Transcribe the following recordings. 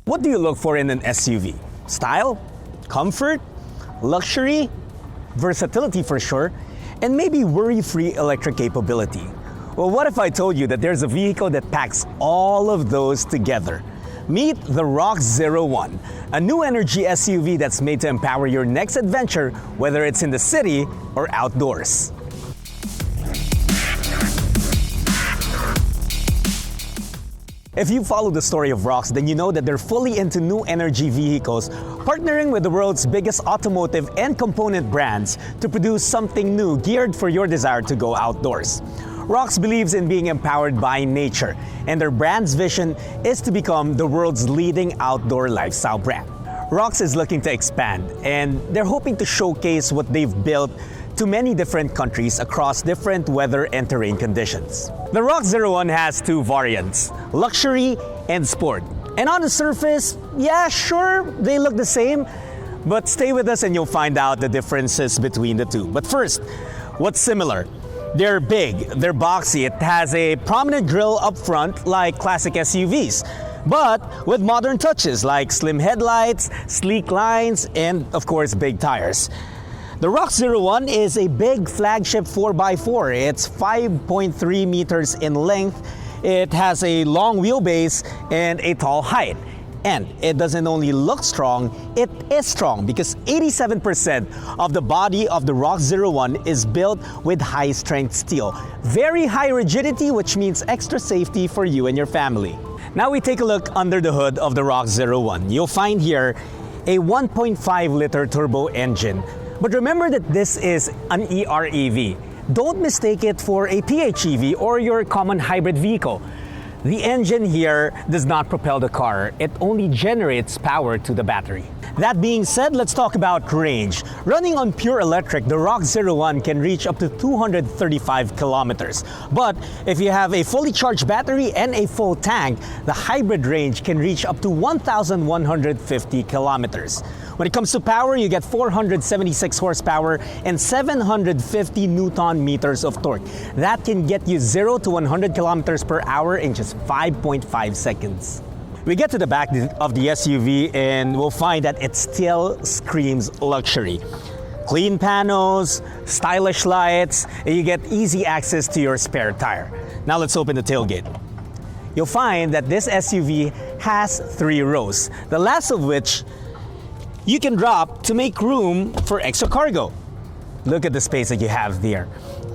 What do you look for in an SUV? Style? Comfort? Luxury? Versatility for sure? And maybe worry-free electric capability. Well, what if I told you that there's a vehicle that packs all of those together? Meet the Rox 01, a new energy SUV that's made to empower your next adventure, whether it's in the city or outdoors. If you follow the story of Rox, then you know that they're fully into new energy vehicles, partnering with the world's biggest automotive and component brands to produce something new geared for your desire to go outdoors. Rox believes in being empowered by nature, and their brand's vision is to become the world's leading outdoor lifestyle brand. Rox is looking to expand, and they're hoping to showcase what they've built to many different countries across different weather and terrain conditions. The Rox 01 has two variants, luxury and sport. And on the surface, yeah, sure, they look the same, but stay with us and you'll find out the differences between the two. But first, what's similar? They're big, they're boxy, it has a prominent grille up front like classic SUVs, but with modern touches like slim headlights, sleek lines, and of course big tires. The Rox 01 is a big flagship 4x4. It's 5.3 meters in length. It has a long wheelbase and a tall height. And it doesn't only look strong, it is strong because 87% of the body of the Rox 01 is built with high-strength steel. Very high rigidity, which means extra safety for you and your family. Now we take a look under the hood of the Rox 01. You'll find here a 1.5-liter turbo engine. But remember that this is an EREV. Don't mistake it for a PHEV or your common hybrid vehicle. The engine here does not propel the car. It only generates power to the battery. That being said, let's talk about range. Running on pure electric, the Rox 01 can reach up to 235 kilometers. But if you have a fully charged battery and a full tank, the hybrid range can reach up to 1,150 kilometers. When it comes to power, you get 476 horsepower and 750 Newton meters of torque. That can get you 0 to 100 kilometers per hour in just 5.5 seconds. We get to the back of the SUV and we'll find that it still screams luxury. Clean panels, stylish lights, and you get easy access to your spare tire. Now let's open the tailgate. You'll find that this SUV has 3 rows, the last of which you can drop to make room for extra cargo. Look at the space that you have there.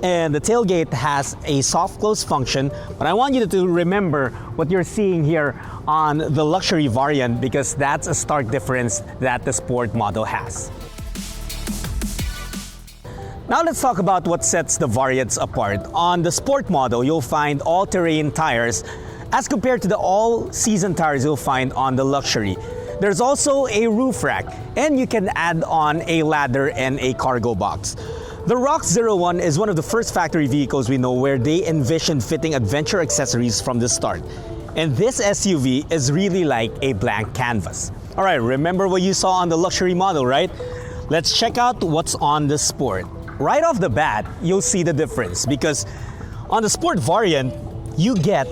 And the tailgate has a soft close function, but I want you to remember what you're seeing here on the luxury variant because that's a stark difference that the sport model has. Now let's talk about what sets the variants apart. On the sport model, you'll find all-terrain tires as compared to the all-season tires you'll find on the luxury. There's also a roof rack, and you can add on a ladder and a cargo box. The Rox 01 is one of the first factory vehicles we know where they envisioned fitting adventure accessories from the start. And this SUV is really like a blank canvas. All right, remember what you saw on the luxury model, right? Let's check out what's on the sport. Right off the bat, you'll see the difference because on the sport variant, you get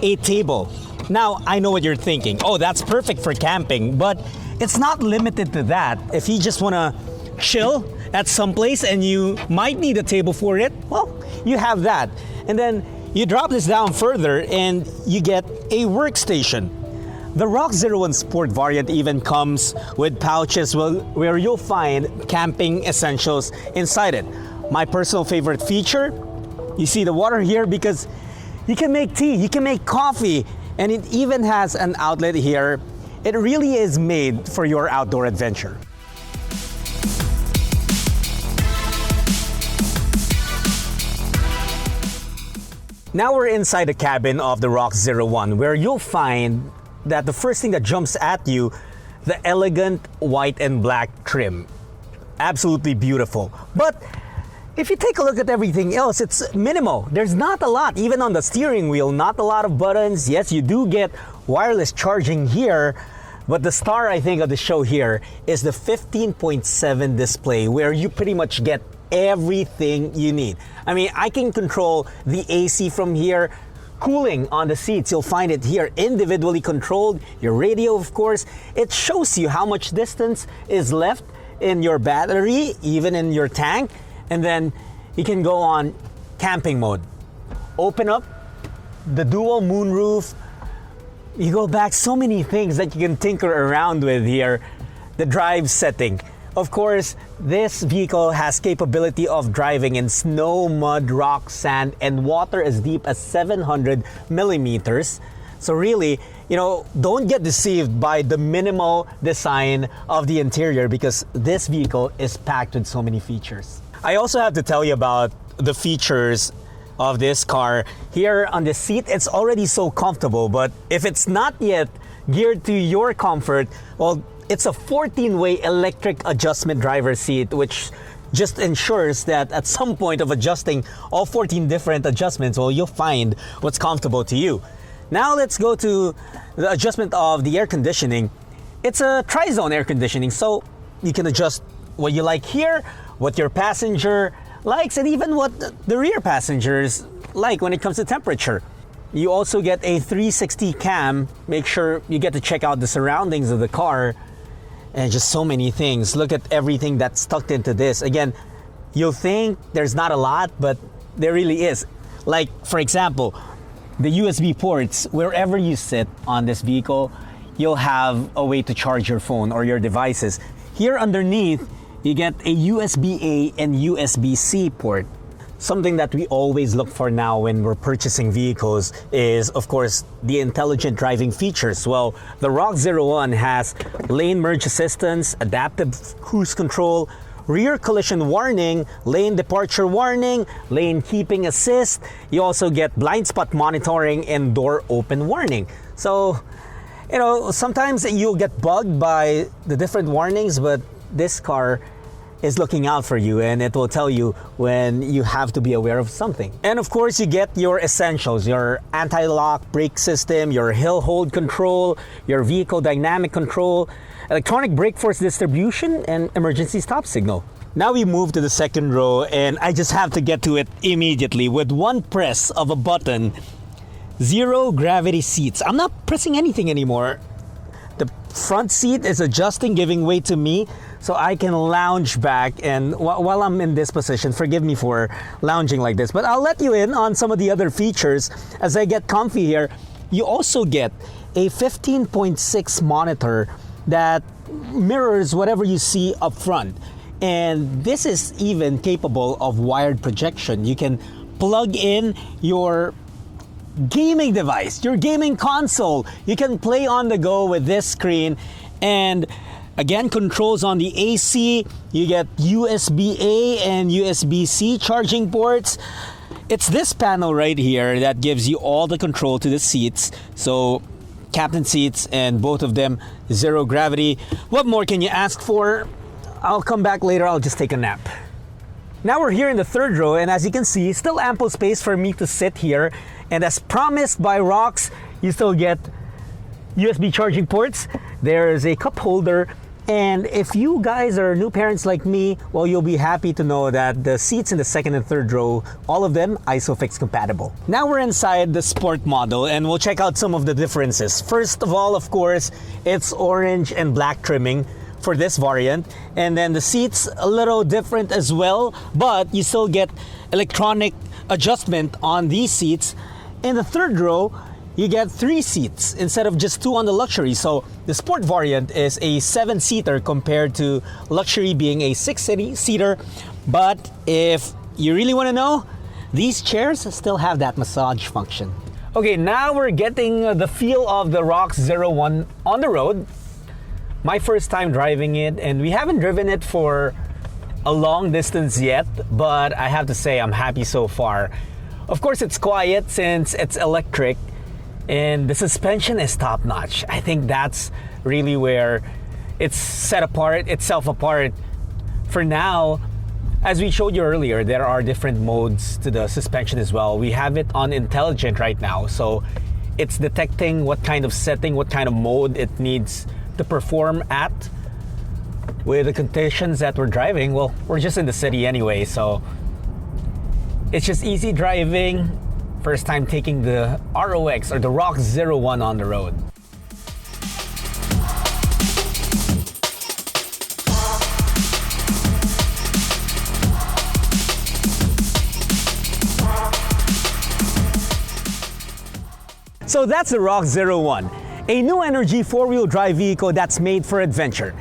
a table. Now, I know what you're thinking. Oh, that's perfect for camping, but it's not limited to that. If you just want to chill at some place and you might need a table for it, well, you have that. And then you drop this down further and you get a workstation. The Rox 01 Sport variant even comes with pouches where you'll find camping essentials inside it. My personal favorite feature, you see the water here because you can make tea, you can make coffee, and it even has an outlet here. It really is made for your outdoor adventure. Now we're inside the cabin of the Rox 01, where you'll find that the first thing that jumps at you, the elegant white and black trim. Absolutely beautiful. But if you take a look at everything else, it's minimal. There's not a lot, even on the steering wheel, not a lot of buttons. Yes, you do get wireless charging here, but the star, I think, of the show here is the 15.7 display, where you pretty much get everything you need. I mean, I can control the AC from here, Cooling on the seats, you'll find it here, individually controlled. Your radio, of course, it shows you how much distance is left in your battery, even in your tank. And then you can go on camping mode. Open up the dual moonroof. You go back, so many things that you can tinker around with here. The drive setting. Of course, this vehicle has capability of driving in snow, mud, rock, sand, and water as deep as 700 millimeters. So really, don't get deceived by the minimal design of the interior, because this vehicle is packed with so many features. I also have to tell you about the features of this car. Here on the seat, it's already so comfortable, but if it's not yet geared to your comfort, well, it's a 14-way electric adjustment driver's seat, which just ensures that at some point of adjusting all 14 different adjustments, well, you'll find what's comfortable to you. Now let's go to the adjustment of the air conditioning. It's a tri-zone air conditioning, so you can adjust what you like here, what your passenger likes, and even what the rear passengers like when it comes to temperature. You also get a 360 cam. Make sure you get to check out the surroundings of the car. And just so many things. Look at everything that's tucked into this. Again, you'll think there's not a lot, but there really is. Like, for example, the USB ports. Wherever you sit on this vehicle, you'll have a way to charge your phone or your devices. Here underneath, you get a USB-A and USB-C port. Something that we always look for now when we're purchasing vehicles is, of course, the intelligent driving features. Well, the Rox 01 has lane merge assistance, adaptive cruise control, rear collision warning, lane departure warning, lane keeping assist. You also get blind spot monitoring and door open warning. So, sometimes you'll get bugged by the different warnings, but this car is looking out for you, and it will tell you when you have to be aware of something. And of course, you get your essentials, your anti-lock brake system, your hill hold control, your vehicle dynamic control, electronic brake force distribution, and emergency stop signal. Now we move to the second row, and I just have to get to it immediately. With one press of a button, zero gravity seats. I'm not pressing anything anymore. The front seat is adjusting, giving way to me, so I can lounge back. And while I'm in this position, forgive me for lounging like this, but I'll let you in on some of the other features as I get comfy here. You also get a 15.6 monitor that mirrors whatever you see up front. And this is even capable of wired projection. You can plug in your gaming device, your gaming console. You can play on the go with this screen. And again, controls on the AC. You get USB-A and USB-C charging ports. It's this panel right here that gives you all the control to the seats. So captain seats, and both of them zero gravity. What more can you ask for? I'll come back later. I'll just take a nap. Now we're here in the third row, and as you can see, still ample space for me to sit here. And as promised by Rox, you still get USB charging ports. There's a cup holder. And if you guys are new parents like me, well, you'll be happy to know that the seats in the second and third row, all of them ISOFIX compatible. Now we're inside the sport model, and we'll check out some of the differences. First of all, of course, it's orange and black trimming for this variant. And then the seats a little different as well, but you still get electronic adjustment on these seats. In the third row, you get 3 seats instead of just 2 on the luxury. So the sport variant is a 7-seater compared to luxury being a 6-seater. But if you really want to know, these chairs still have that massage function. Okay, now we're getting the feel of the Rox 01 on the road. My first time driving it, and we haven't driven it for a long distance yet, but I have to say I'm happy so far. Of course, it's quiet since it's electric, and the suspension is top-notch. I think that's really where it's set apart, itself apart. For now, as we showed you earlier, there are different modes to the suspension as well. We have it on intelligent right now, so it's detecting what kind of setting, what kind of mode it needs to perform at with the conditions that we're driving. Well, we're just in the city anyway, so it's just easy driving. First time taking the ROX or the Rox 01 on the road. So that's the Rox 01, a new energy four-wheel drive vehicle that's made for adventure.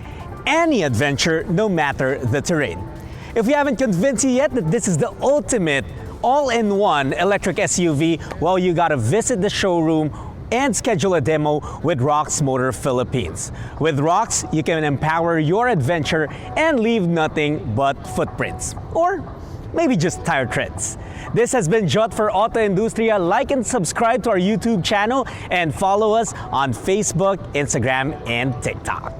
Any adventure, no matter the terrain. If we haven't convinced you yet that this is the ultimate all-in-one electric SUV, well, you gotta visit the showroom and schedule a demo with Rox Motor Philippines. With Rox, you can empower your adventure and leave nothing but footprints. Or maybe just tire treads. This has been Jutt for AutoIndustriya. Like and subscribe to our YouTube channel and follow us on Facebook, Instagram, and TikTok.